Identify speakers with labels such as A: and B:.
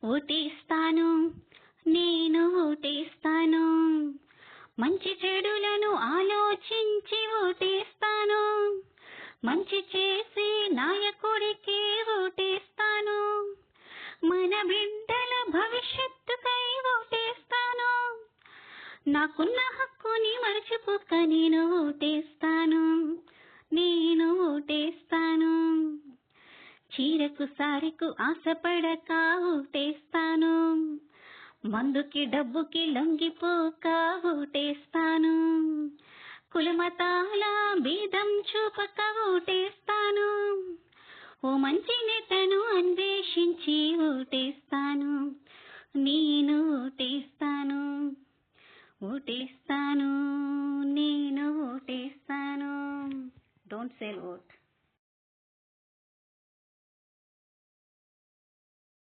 A: ఓటేస్తాను, నేను ఓటేస్తాను. మంచి చెడులను ఆలోచించి ఓటేస్తాను. మంచి చేసే నాయకుడికి ఓటేస్తాను. మన బిడ్డల భవిష్యత్తుకై ఓటేస్తాను. నాకున్న హక్కుని మర్చిపోక నేను ఓటేస్తాను, నేను ఓటేస్తాను. చీరకు సారెకు ఆశపడక ఓటేస్తాను. మందుకి డబ్బుకి లొంగిపోక ఓటేస్తాను. కులమతాల భేదం చూపక ఓటేస్తాను. ఓ మంచి నేతను అన్వేషించి ఓటేస్తాను. నేను ఓటేస్తాను, ఓటేస్తాను, నేను ఓటేస్తాను. Don't sale vote.